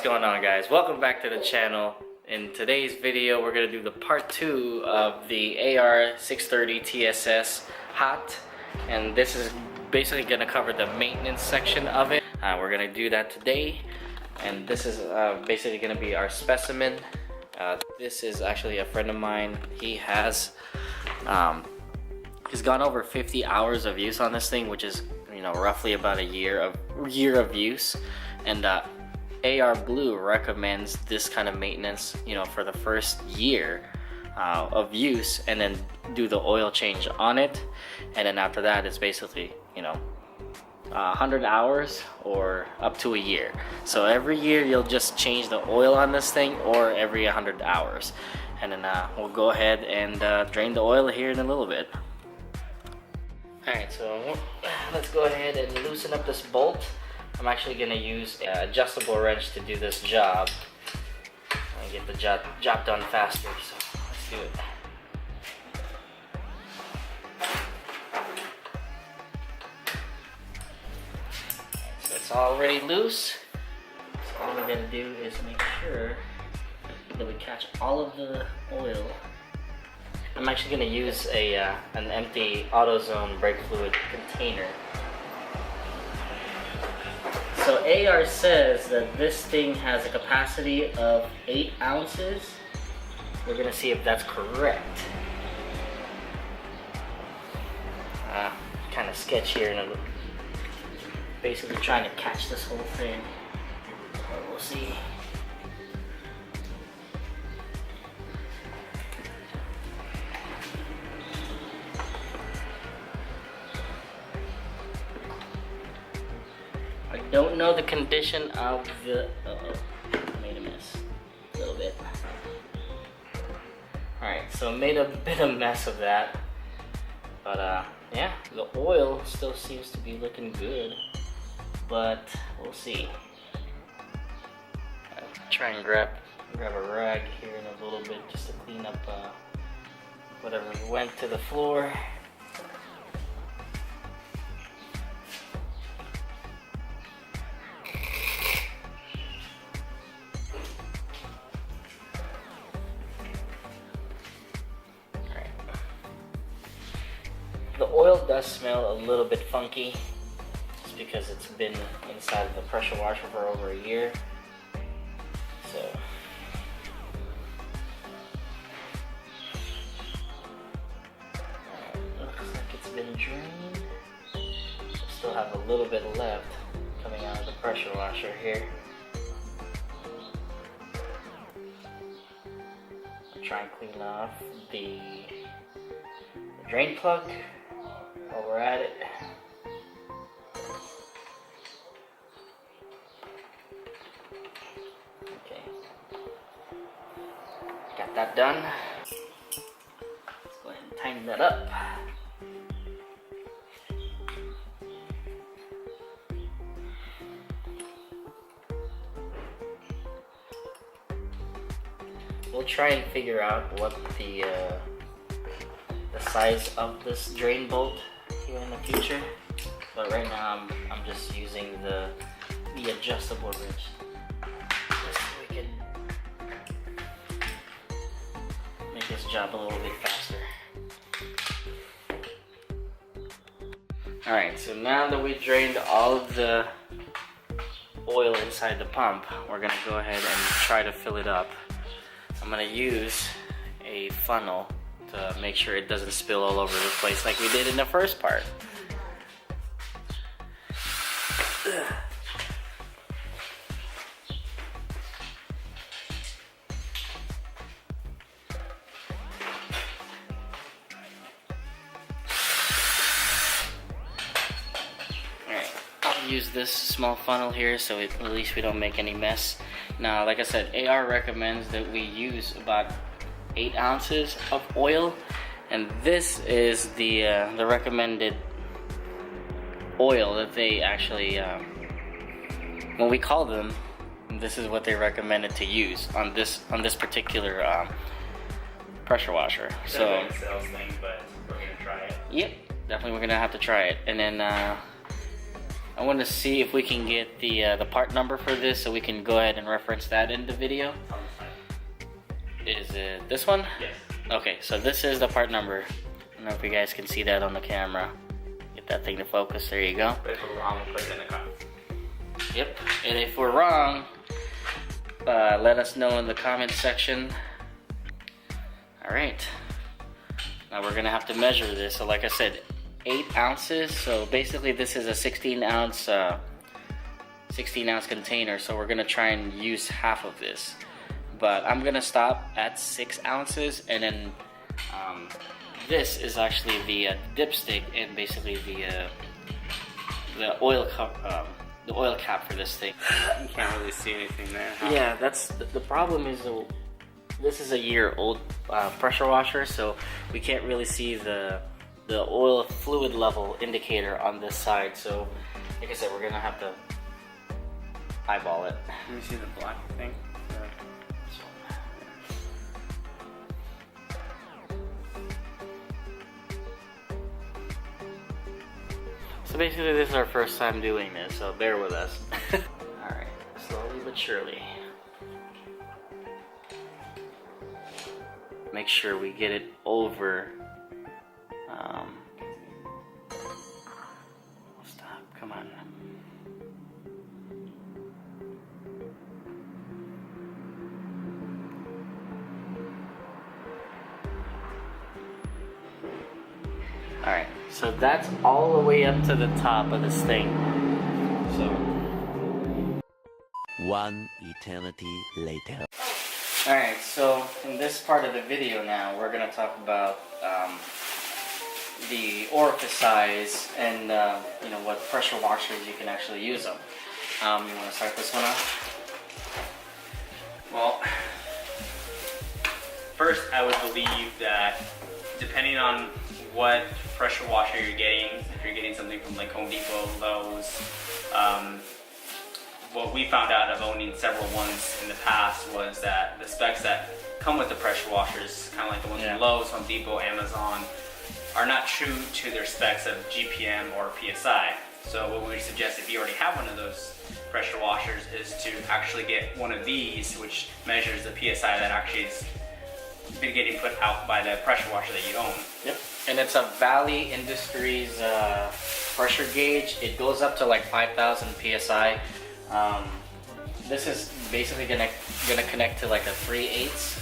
going on, guys? Welcome back to the channel. In today's video we're going to do the part 2 of the AR630 TSS Hot, and this is basically going to cover the maintenance section of it. We're going to do that today, and this is basically going to be our specimen. This is actually a friend of mine. He has he's gone over 50 hours of use on this thing, which is, you know, roughly about a year of use. And AR Blue recommends this kind of maintenance, you know, for the first year of use, and then do the oil change on it, and then after that it's basically, you know, 100 hours or up to a year. So every year you'll just change the oil on this thing, or every 100 hours, and then we'll go ahead and drain the oil here in a little bit. Alright, so let's go ahead and loosen up this bolt. I'm actually going to use an adjustable wrench to do this job and get the job done faster, so let's do it. So it's already loose, so all we're going to do is make sure that we catch all of the oil. I'm actually going to use an empty AutoZone brake fluid container. So AR says that this thing has a capacity of 8 ounces. We're gonna see if that's correct. Kind of sketchy here, and basically trying to catch this whole thing. But we'll see. I don't know the condition of the... made a mess a little bit. Alright, so made a bit of mess of that. But yeah, the oil still seems to be looking good. But we'll see. I'll try and grab a rag here in a little bit just to clean up whatever went to the floor. The oil does smell a little bit funky, just because it's been inside of the pressure washer for over a year. So looks like it's been drained. Still have a little bit left coming out of the pressure washer here. I'll try and clean off the drain plug while we're at it. Okay, got that done. Let's go ahead and tighten that up. We'll try and figure out what the size of this drain bolt here in the future, but right now I'm just using the adjustable wrench just so we can make this job a little bit faster. Alright, so now that we drained all of the oil inside the pump, we're gonna go ahead and try to fill it up. I'm gonna use a funnel to make sure it doesn't spill all over the place like we did in the first part. Alright, I'll use this small funnel here so at least we don't make any mess. Now, like I said, AR recommends that we use about 8 ounces of oil, and this is the recommended oil that they actually when we call them, this is what they recommended to use on this particular pressure washer. So sales thing, but we're gonna try it. Yep, definitely we're gonna have to try it. And then I want to see if we can get the part number for this, so we can go ahead and reference that in the video. Is it this one? Yes. Okay, so this is the part number. I don't know if you guys can see that on the camera. Get that thing to focus. There you go. But if we're wrong, we'll put it in the comment. Yep. And if we're wrong, let us know in the comment section. All right. Now we're gonna have to measure this. So like I said, 8 ounces. So basically, this is a 16 ounce container. So we're gonna try and use half of this. But I'm gonna stop at 6 ounces, and then this is actually the dipstick and basically the oil cup, the oil cap for this thing. You can't really see anything there. Huh? Yeah, that's the problem. Is this is a year old pressure washer, so we can't really see the oil fluid level indicator on this side. So, like I said, we're gonna have to eyeball it. Let me see the black thing. So basically, this is our first time doing this, so bear with us. Alright, slowly but surely. Make sure we get it over. Stop, come on. Alright, so that's all the way up to the top of this thing. So, one eternity later. alright, so in this part of the video now, we're going to talk about the orifice size and you know, what pressure washers you can actually use them. You want to start this one off? Well, first I would believe that depending on what pressure washer you're getting, if you're getting something from like Home Depot, Lowe's, what we found out of owning several ones in the past was that the specs that come with the pressure washers, kind of like the ones from Lowe's, Home Depot, Amazon, are not true to their specs of GPM or PSI. So what we suggest, if you already have one of those pressure washers, is to actually get one of these, which measures the PSI that actually is been getting put out by the pressure washer that you own. Yep. And it's a Valley Industries pressure gauge. It goes up to like 5,000 PSI. This is basically gonna connect to like a 3/8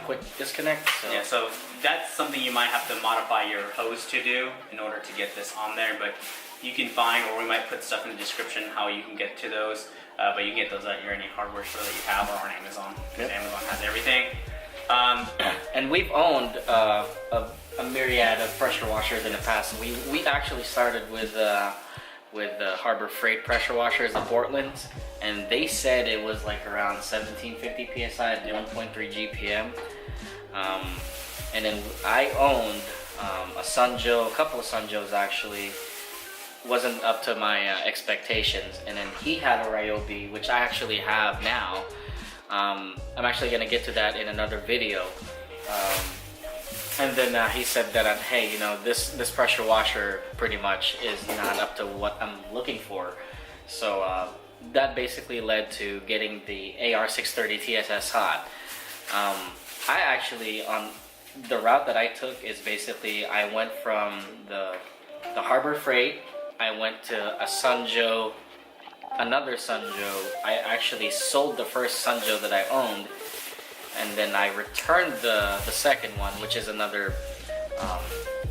quick disconnect. So. Yeah, so that's something you might have to modify your hose to do in order to get this on there, but you can find, or we might put stuff in the description how you can get to those, but you can get those at your any hardware store that you have or on Amazon, because Amazon has everything. And we've owned a myriad of pressure washers in the past. We actually started with the Harbor Freight pressure washers, the Portlands, and they said it was like around 1750 psi at 1.3 GPM. And then I owned a Sunjo, a couple of Sunjos actually. Wasn't up to my expectations, and then he had a Ryobi, which I actually have now. I'm actually gonna get to that in another video. And then he said that, hey, you know, this pressure washer pretty much is not up to what I'm looking for. So that basically led to getting the AR630 TSS Hot. I actually, on the route that I took is basically I went from the Harbor Freight, I went to a Sunjo, another Sunjo. I actually sold the first Sunjo that I owned, and then I returned the second one, which is another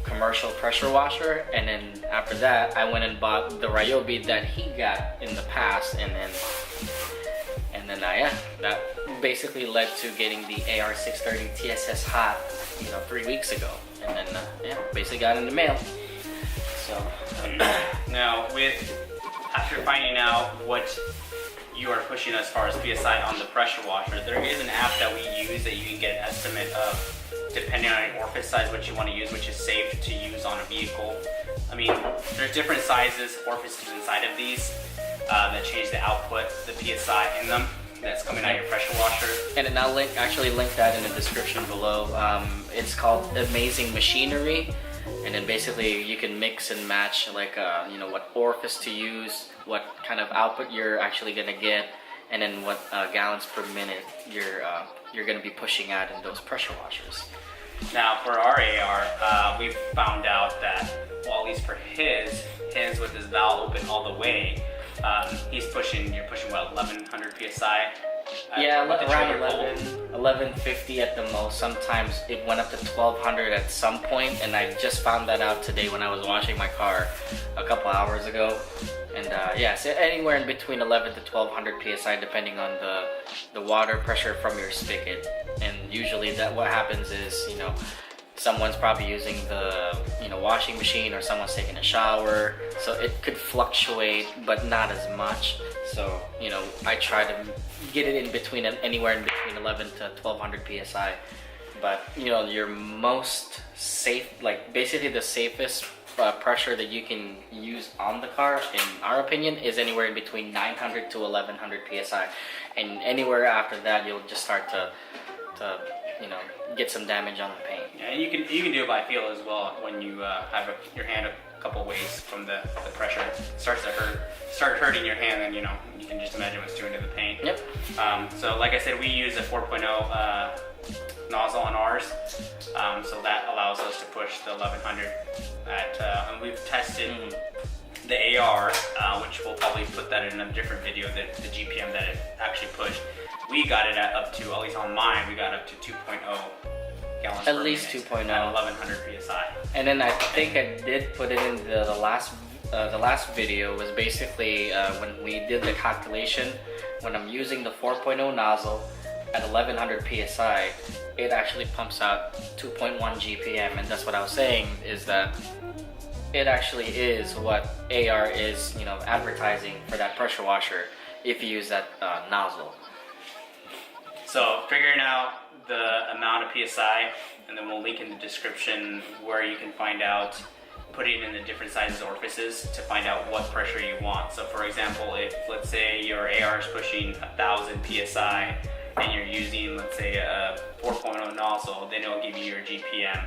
commercial pressure washer. And then after that, I went and bought the Ryobi that he got in the past, and then that basically led to getting the AR630 TSS Hot, you know, 3 weeks ago, and then basically got in the mail. So now, after finding out what you are pushing as far as PSI on the pressure washer, there is an app that we use that you can get an estimate of, depending on your orifice size, what you want to use, which is safe to use on a vehicle. I mean, there's different sizes, orifices inside of these that change the output, the PSI in them that's coming out of your pressure washer. And then I'll link that in the description below. It's called Amazing Machinery. and then basically you can mix and match like you know, what orifice to use, what kind of output you're actually gonna get, and then what gallons per minute you're gonna be pushing out in those pressure washers. Now for our AR, we've found out that, well, at least for his with his valve open all the way, you're pushing what, 1100 psi? Yeah, with the around trigger pull? 1150 at the most. Sometimes it went up to 1200 at some point, and I just found that out today when I was washing my car a couple hours ago. And yeah, so anywhere in between 11 to 1200 psi, depending on the water pressure from your spigot. And usually that what happens is, you know, someone's probably using the, you know, washing machine, or someone's taking a shower, so it could fluctuate, but not as much. So, you know, I try to get it in between, anywhere in between 11 to 1200 psi. But, you know, your most safe, like basically the safest pressure that you can use on the car, in our opinion, is anywhere in between 900 to 1100 psi. And anywhere after that, you'll just start to you know, get some damage on the paint. Yeah, and you can do it by feel as well. When you have your hand a couple ways from the pressure, it starts to start hurting your hand, and you know, you can just imagine what it's doing to the paint. Yep. So like I said, we use a 4.0 nozzle on ours, so that allows us to push the 1100 at, and we've tested the AR, which we'll probably put that in a different video, the GPM that it actually pushed. We got it at up to, at least on mine, we got up to 2.0 gallons per At least minute 2.0. at 1100 psi. And then I think I did put it in the last video, was basically when we did the calculation, when I'm using the 4.0 nozzle at 1100 psi, it actually pumps out 2.1 GPM, and that's what I was saying, is that it actually is what AR is, you know, advertising for that pressure washer if you use that nozzle. So figuring out the amount of PSI, and then we'll link in the description where you can find out, put it in the different sizes orifices to find out what pressure you want. So for example, if let's say your AR is pushing 1000 PSI and you're using, let's say, a 4.0 nozzle, then it'll give you your GPM.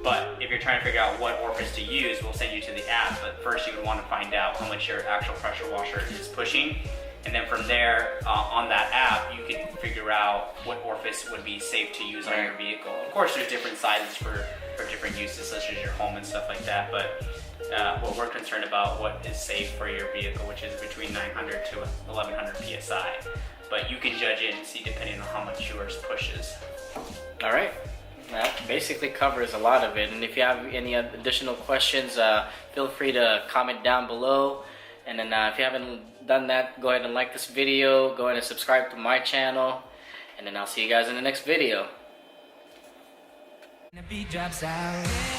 But if you're trying to figure out what orifice to use, we'll send you to the app, but first you would want to find out how much your actual pressure washer is pushing. And then from there, on that app, you can figure out what orifice would be safe to use on your vehicle. Of course, there's different sizes for different uses, such as your home and stuff like that. But what we're concerned about, what is safe for your vehicle, which is between 900 to 1100 PSI. But you can judge it and see depending on how much yours pushes. All right. That basically covers a lot of it. And if you have any additional questions, feel free to comment down below. And then if you haven't done that, go ahead and like this video, go ahead and subscribe to my channel, and then I'll see you guys in the next video. The beat drops out.